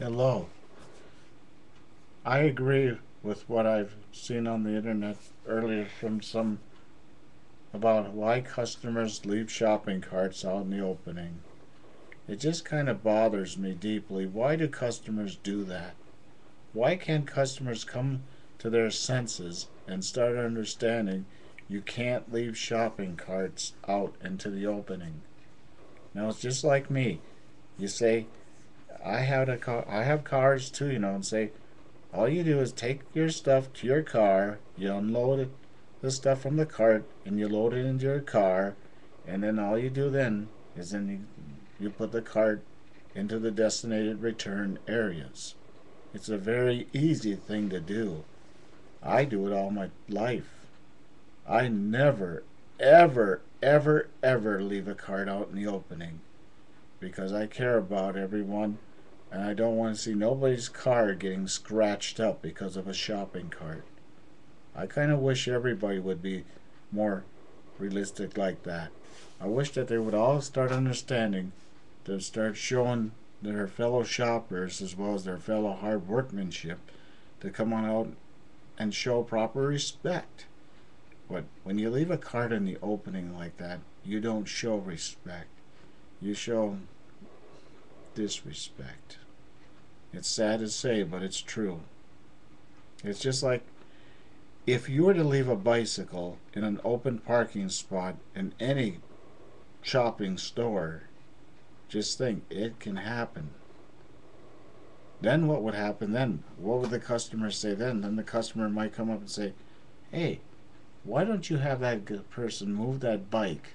Hello. I agree with what I've seen on the internet earlier from some about why customers leave shopping carts out in the opening. It just kind of bothers me deeply. Why do customers do that? Why can't customers come to their senses and start understanding you can't leave shopping carts out into the opening? Now it's just like me. You say, I have cars too, and say, all you do is take your stuff to your car, you unload the stuff from the cart, and you load it into your car, and then all you do then is you put the cart into the designated return areas. It's a very easy thing to do. I do it all my life. I never, ever leave a cart out in the opening because I care about everyone and I don't want to see nobody's car getting scratched up because of a shopping cart. I kind of wish everybody would be more realistic like that. I wish that they would all start understanding to start showing their fellow shoppers as well as their fellow hard workmanship to come on out and show proper respect. But when you leave a cart in the opening like that, you don't show respect. You show disrespect. It's sad to say, but it's true. It's just like if you were to leave a bicycle in an open parking spot in any shopping store, just think it can happen. Then what would happen then? What would the customer say then? Then the customer might come up and say, hey, why don't you have that person move that bike?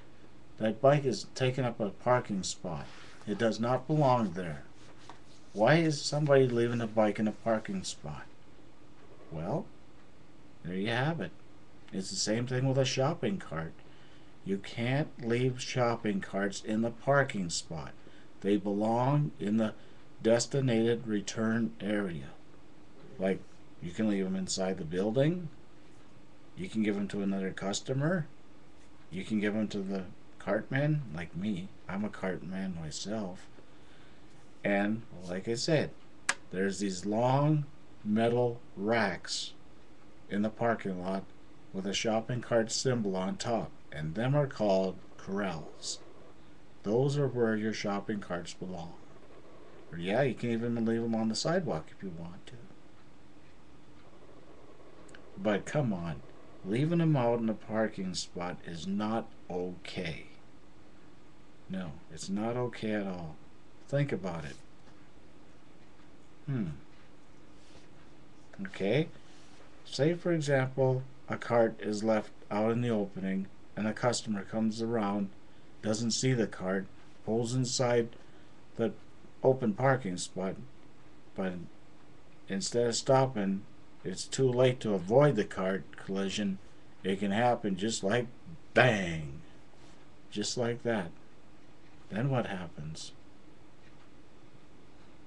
That bike is taking up a parking spot. It does not belong there. Why is somebody leaving a bike in a parking spot? Well, there you have it. It's the same thing with a shopping cart. You can't leave shopping carts in the parking spot. They belong in the designated return area. Like, you can leave them inside the building. You can give them to another customer. You can give them to the cartman, like me. I'm a cartman myself. And, like I said, there's these long metal racks in the parking lot with a shopping cart symbol on top, and them are called corrals. Those are where your shopping carts belong. Or yeah, you can even leave them on the sidewalk if you want to. But come on, leaving them out in a parking spot is not okay. No, it's not okay at all. Think about it. Okay? Say, for example, a cart is left out in the opening and a customer comes around, doesn't see the cart, pulls inside the open parking spot, but instead of stopping, it's too late to avoid the cart collision. It can happen just like bang, just like that. Then what happens?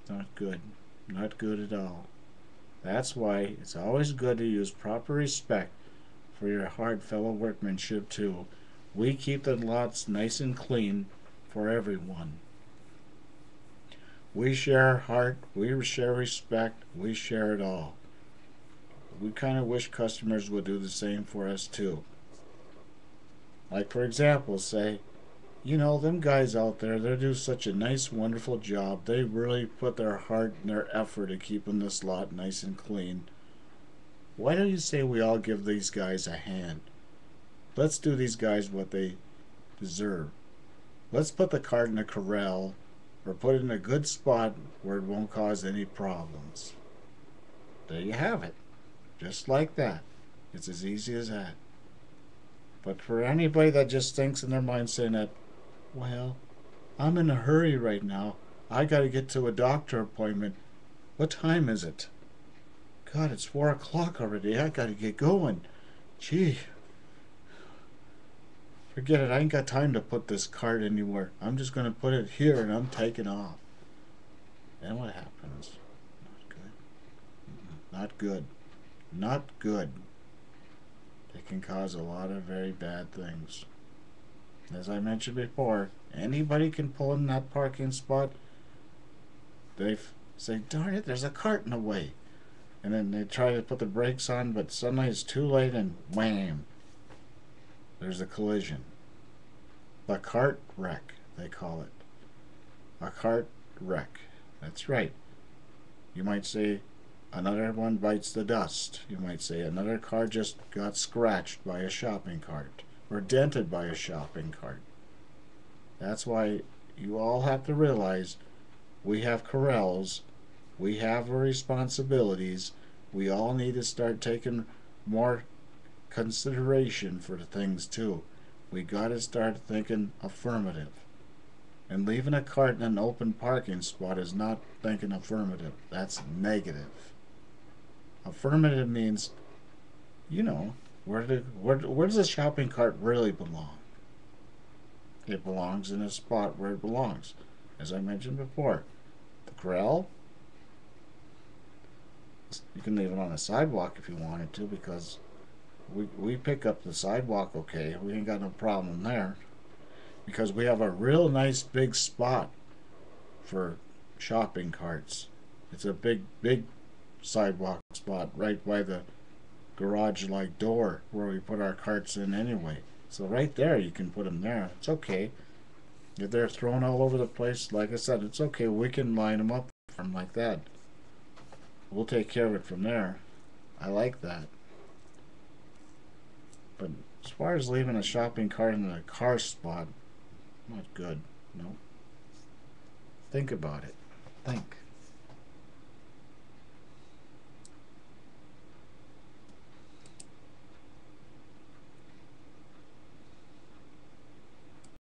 Not good. Not good at all. That's why it's always good to use proper respect for your hard fellow workmanship too. We keep the lots nice and clean for everyone. We share heart, we share respect, we share it all. We kind of wish customers would do the same for us too. Like, for example, say, them guys out there, they do such a nice, wonderful job. They really put their heart and their effort in keeping this lot nice and clean. Why don't you say we all give these guys a hand? Let's do these guys what they deserve. Let's put the cart in a corral or put it in a good spot where it won't cause any problems. There you have it. Just like that. It's as easy as that. But for anybody that just thinks in their mind saying that, well, I'm in a hurry right now. I gotta get to a doctor appointment. What time is it? God, it's 4 o'clock already. I gotta get going. Gee. Forget it. I ain't got time to put this cart anywhere. I'm just gonna put it here and I'm taking off. Then what happens? Not good. Not good. Not good. It can cause a lot of very bad things. As I mentioned before, anybody can pull in that parking spot. They've Say, darn it, there's a cart in the way. And then they try to put the brakes on, but suddenly it's too late and wham, there's a collision. The cart wreck, they call it. A cart wreck. That's right. You might say another one bites the dust. You might say another car just got scratched by a shopping cart or dented by a shopping cart. That's why you all have to realize we have corrals, we have our responsibilities, we all need to start taking more consideration for the things too. We gotta start thinking affirmative. And leaving a cart in an open parking spot is not thinking affirmative. That's negative. Affirmative means, where does a shopping cart really belong? It belongs in a spot where it belongs. As I mentioned before, the corral, you can leave it on a sidewalk if you wanted to, because we pick up the sidewalk okay. We ain't got no problem there, because we have a real nice big spot for shopping carts. It's a big sidewalk spot right by the garage-like door where we put our carts in anyway. So right there you can put them there. It's okay. If they're thrown all over the place, like I said, it's okay. We can line them up from like that. We'll take care of it from there. I like that. But as far as leaving a shopping cart in a car spot, not good. No. Think about it. Think.